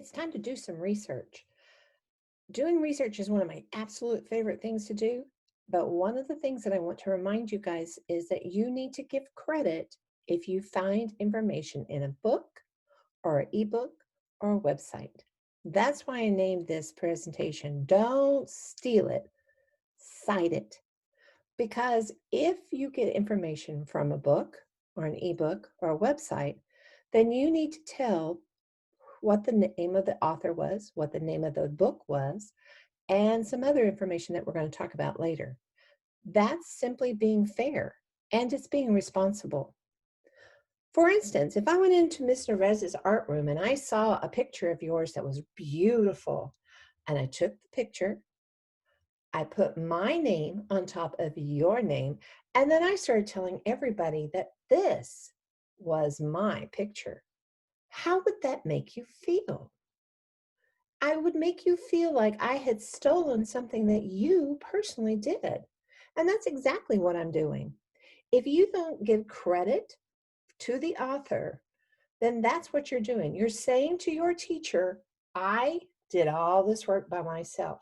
It's time to do some research. Doing research is one of my absolute favorite things to do, but one of the things that I want to remind you guys is that you need to give credit if you find information in a book or an ebook or a website. That's why I named this presentation, Don't Steal It, Cite It. Because if you get information from a book or an ebook or a website, then you need to tell what the name of the author was, what the name of the book was, and some other information that we're going to talk about later. That's simply being fair, and it's being responsible. For instance, if I went into Miss Nerez's art room and I saw a picture of yours that was beautiful, and I took the picture, I put my name on top of your name, and then I started telling everybody that this was my picture. How would that make you feel? I would make you feel like I had stolen something that you personally did. And that's exactly what I'm doing. If you don't give credit to the author, then that's what you're doing. You're saying to your teacher, I did all this work by myself.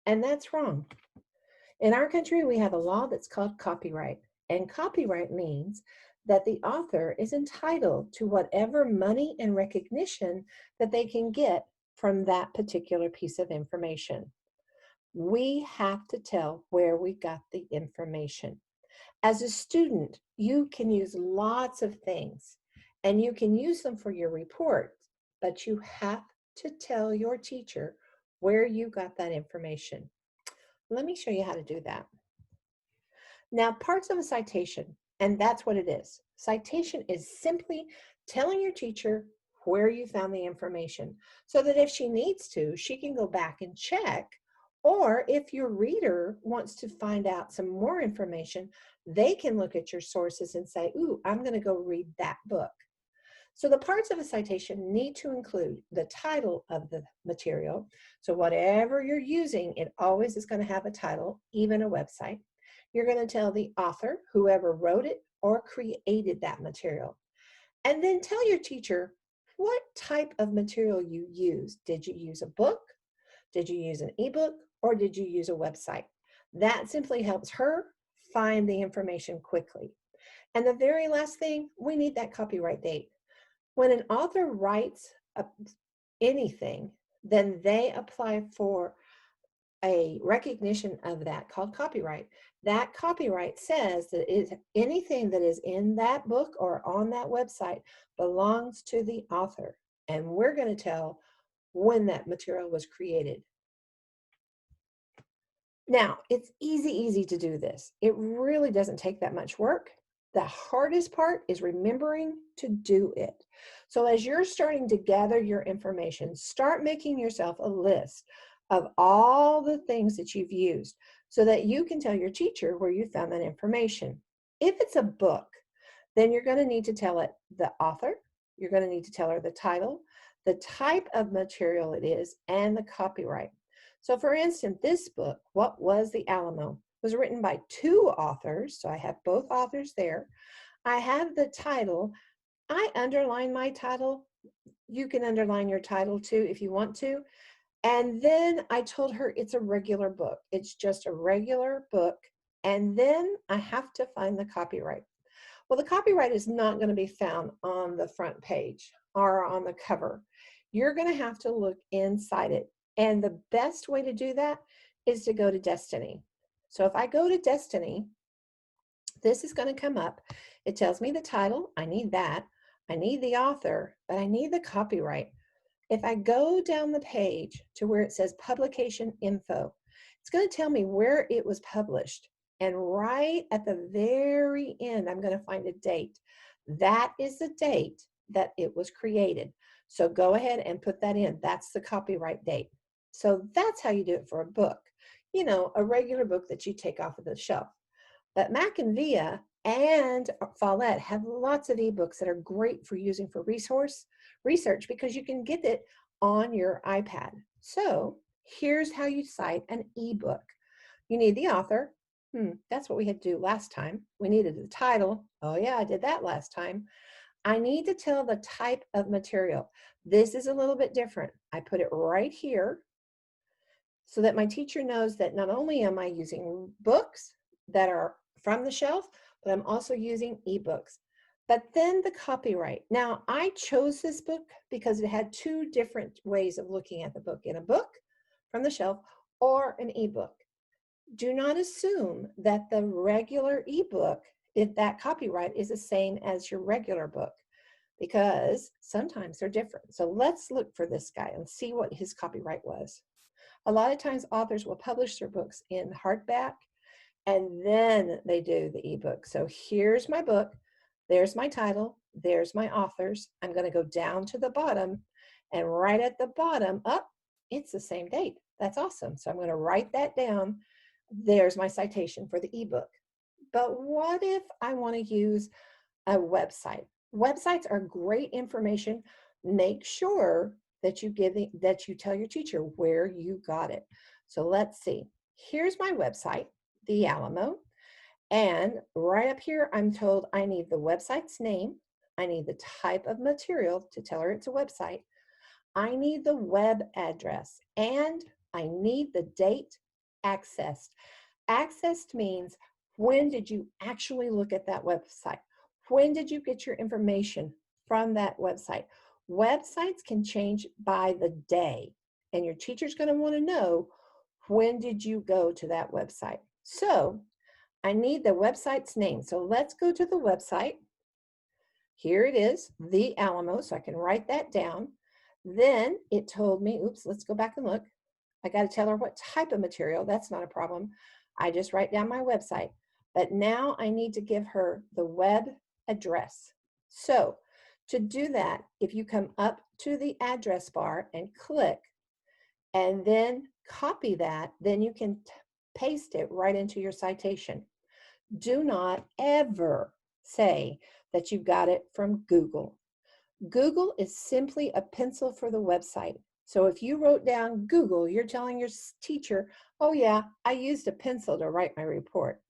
And that's wrong. In our country, we have a law that's called copyright. And copyright means that the author is entitled to whatever money and recognition that they can get from that particular piece of information. We have to tell where we got the information. As a student, you can use lots of things and you can use them for your report, but you have to tell your teacher where you got that information. Let me show you how to do that. Now, parts of a citation, and that's what it is. Citation is simply telling your teacher where you found the information so that if she needs to, she can go back and check. Or if your reader wants to find out some more information, they can look at your sources and say, ooh, I'm going to go read that book. So the parts of a citation need to include the title of the material. So whatever you're using, it always is going to have a title, even a website. You're going to tell the author, whoever wrote it or created that material. And then tell your teacher what type of material you used. Did you use a book? Did you use an ebook? Or did you use a website? That simply helps her find the information quickly. And the very last thing, we need that copyright date. When an author writes anything, then they apply for a recognition of that called copyright. That copyright says that anything that is in that book or on that website belongs to the author. And we're going to tell when that material was created. Now, it's easy to do this. It really doesn't take that much work. The hardest part is remembering to do it. So as you're starting to gather your information, start making yourself a list of all the things that you've used so that you can tell your teacher where you found that information. If it's a book, then you're going to need to tell it the author, you're going to need to tell her the title, the type of material it is, and the copyright. So for instance, this book, What Was the Alamo, was written by two authors, so I have both authors there. I have the title. I underline my title. You can underline your title too if you want to. And then I told her it's a regular book. It's just a regular book. And then I have to find the copyright. Well, the copyright is not going to be found on the front page or on the cover. You're going to have to look inside it. And the best way to do that is to go to Destiny. So if I go to Destiny, this is going to come up. It tells me the title. I need that. I need the author, but I need the copyright. If I go down the page to where it says publication info, it's going to tell me where it was published. And right at the very end, I'm going to find a date. That is the date that it was created. So go ahead and put that in. That's the copyright date. So that's how you do it for a book. You know, a regular book that you take off of the shelf. But Mac and Via and Follett have lots of ebooks that are great for using for research because you can get it on your iPad. So here's how you cite an ebook. You need the author. That's what we had to do last time. We needed the title. Oh yeah, I did that last time. I need to tell the type of material. This is a little bit different. I put it right here so that my teacher knows that not only am I using books that are from the shelf, but I'm also using ebooks. But then the copyright. Now, I chose this book because it had two different ways of looking at the book, in a book from the shelf or an ebook. Do not assume that the regular ebook, if that copyright is the same as your regular book, because sometimes they're different. So let's look for this guy and see what his copyright was. A lot of times authors will publish their books in hardback and then they do the ebook. So here's my book, there's my title, there's my authors. I'm going to go down to the bottom, and right at the bottom, it's the same date. That's awesome. So I'm going to write that down. There's my citation for the ebook. But what if I want to use a website? Websites are great information. Make sure that you tell your teacher where you got it. So let's see. Here's my website, the Alamo, and right up here I'm told I need the website's name, I need the type of material to tell her it's a website, I need the web address, and I need the date accessed. Accessed means, when did you actually look at that website? When did you get your information from that website? Websites can change by the day, and your teacher's going to want to know, when did you go to that website? So I need the website's name. So let's go to the website. Here it is, the Alamo, so I can write that down. Then it told me, oops, let's go back and look. I got to tell her what type of material. That's not a problem. I just write down my website. But now I need to give her the web address. So to do that, if you come up to the address bar and click, and then copy that, then you can paste it right into your citation. Do not ever say that you got it from Google. Google is simply a pencil for the website. So if you wrote down Google, you're telling your teacher, oh yeah, I used a pencil to write my report.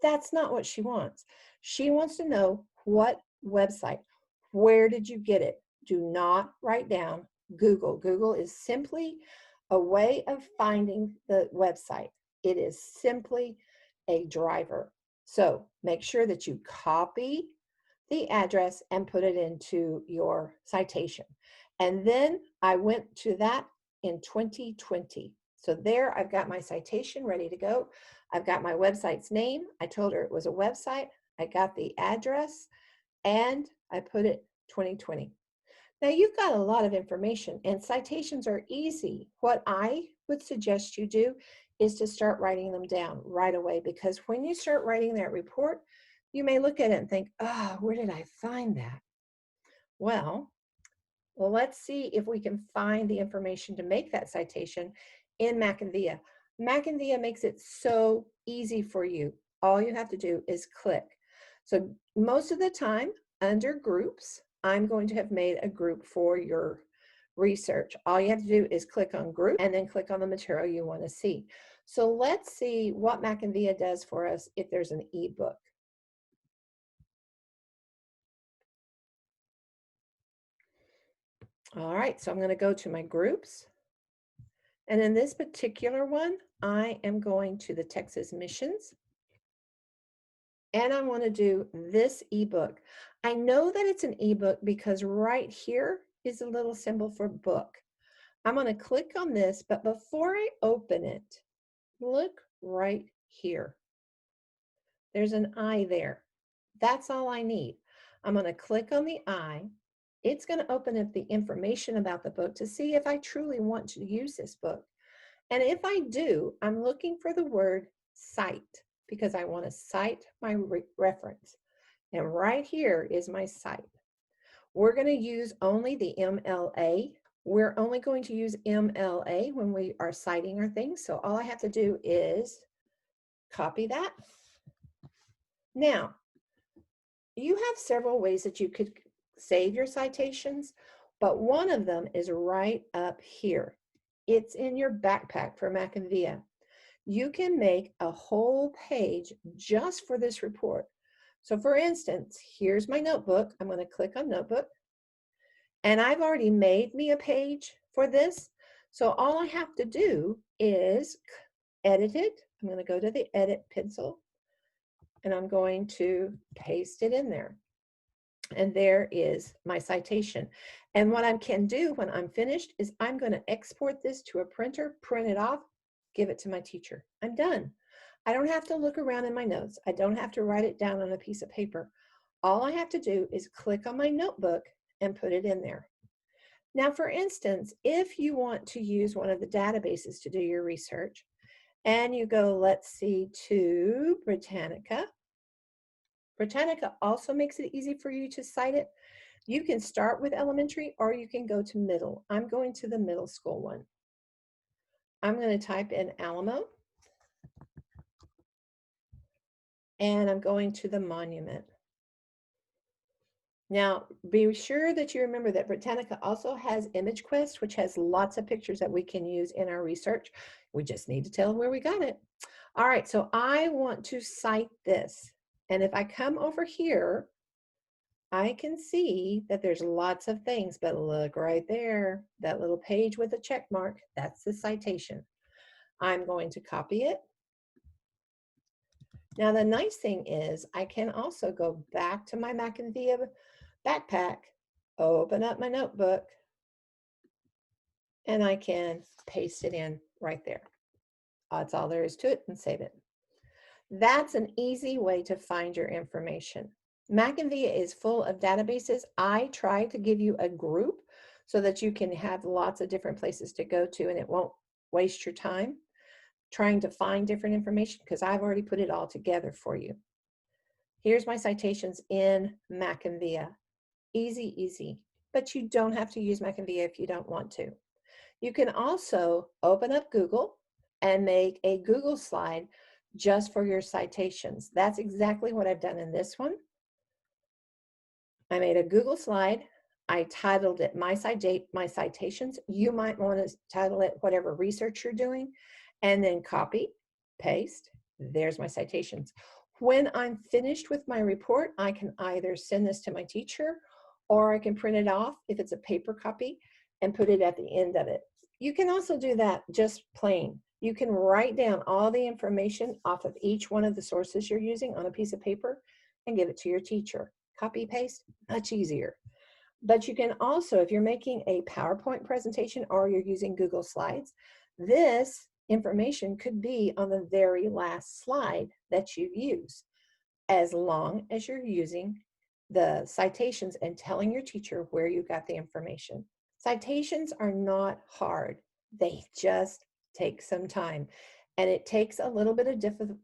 That's not what she wants. She wants to know what website. Where did you get it? Do not write down Google. Google is simply a way of finding the website. It is simply a driver. So make sure that you copy the address and put it into your citation. And then I went to that in 2020. So there I've got my citation ready to go. I've got my website's name. I told her it was a website. I got the address and I put it 2020. Now you've got a lot of information, and citations are easy. What I would suggest you do is to start writing them down right away, because when you start writing that report, you may look at it and think, oh, where did I find that? Well, let's see if we can find the information to make that citation in Macinvia. Macinvia makes it so easy for you. All you have to do is click. So most of the time, under groups, I'm going to have made a group for your research. All you have to do is click on group and then click on the material you want to see. So let's see what Macinvia does for us if there's an ebook. All right, so I'm going to go to my groups. And in this particular one, I am going to the Texas Missions. And I want to do this ebook. I know that it's an ebook because right here is a little symbol for book. I'm going to click on this, but before I open it, look right here. There's an eye there. That's all I need. I'm going to click on the eye. It's going to open up the information about the book to see if I truly want to use this book. And if I do, I'm looking for the word cite, because I want to cite my reference. And right here is my cite. We're going to use only the MLA. We're only going to use MLA when we are citing our things. So all I have to do is copy that. Now, you have several ways that you could save your citations, but one of them is right up here. It's in your backpack for Macinvia. You can make a whole page just for this report. So for instance, here's my notebook. I'm going to click on notebook. And I've already made me a page for this. So all I have to do is edit it. I'm going to go to the edit pencil and I'm going to paste it in there. And there is my citation. And what I can do when I'm finished is I'm going to export this to a printer, print it off, give it to my teacher. I'm done. I don't have to look around in my notes. I don't have to write it down on a piece of paper. All I have to do is click on my notebook and put it in there. Now, for instance, if you want to use one of the databases to do your research, and you go, let's see, to Britannica. Britannica also makes it easy for you to cite it. You can start with elementary or you can go to middle. I'm going to the middle school one. I'm going to type in Alamo. And I'm going to the monument. Now, be sure that you remember that Britannica also has ImageQuest, which has lots of pictures that we can use in our research. We just need to tell where we got it. All right, so I want to cite this. And if I come over here, I can see that there's lots of things, but look right there, that little page with a check mark, that's the citation. I'm going to copy it. Now, the nice thing is I can also go back to my Macavia backpack, open up my notebook, and I can paste it in right there. That's all there is to it, and save it. That's an easy way to find your information. Macavia is full of databases. I try to give you a group so that you can have lots of different places to go to and it won't waste your time trying to find different information because I've already put it all together for you. Here's my citations in Macavia. Easy, easy, but you don't have to use Macavia if you don't want to. You can also open up Google and make a Google slide just for your citations. That's exactly what I've done in this one. I made a Google slide. I titled it My Citations. You might want to title it whatever research you're doing, and then copy, paste. There's my citations. When I'm finished with my report, I can either send this to my teacher or I can print it off if it's a paper copy and put it at the end of it. You can also do that just plain. You can write down all the information off of each one of the sources you're using on a piece of paper and give it to your teacher. Copy, paste, much easier. But you can also, if you're making a PowerPoint presentation or you're using Google Slides, this information could be on the very last slide that you use, as long as you're using the citations and telling your teacher where you got the information. Citations are not hard. They just take some time. And it takes a little bit of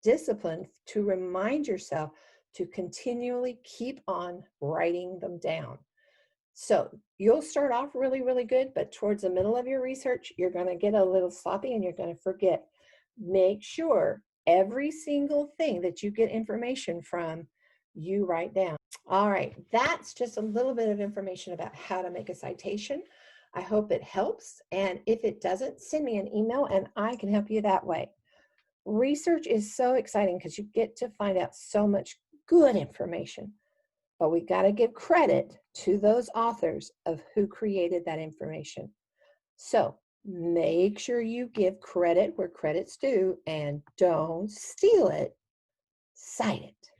discipline to remind yourself to continually keep on writing them down. So you'll start off really, really good, but towards the middle of your research, you're going to get a little sloppy and you're going to forget. Make sure every single thing that you get information from, you write down. All right, that's just a little bit of information about how to make a citation. I hope it helps. And if it doesn't, send me an email and I can help you that way. Research is so exciting because you get to find out so much good information. But we got to give credit to those authors of who created that information. So make sure you give credit where credit's due and don't steal it, cite it.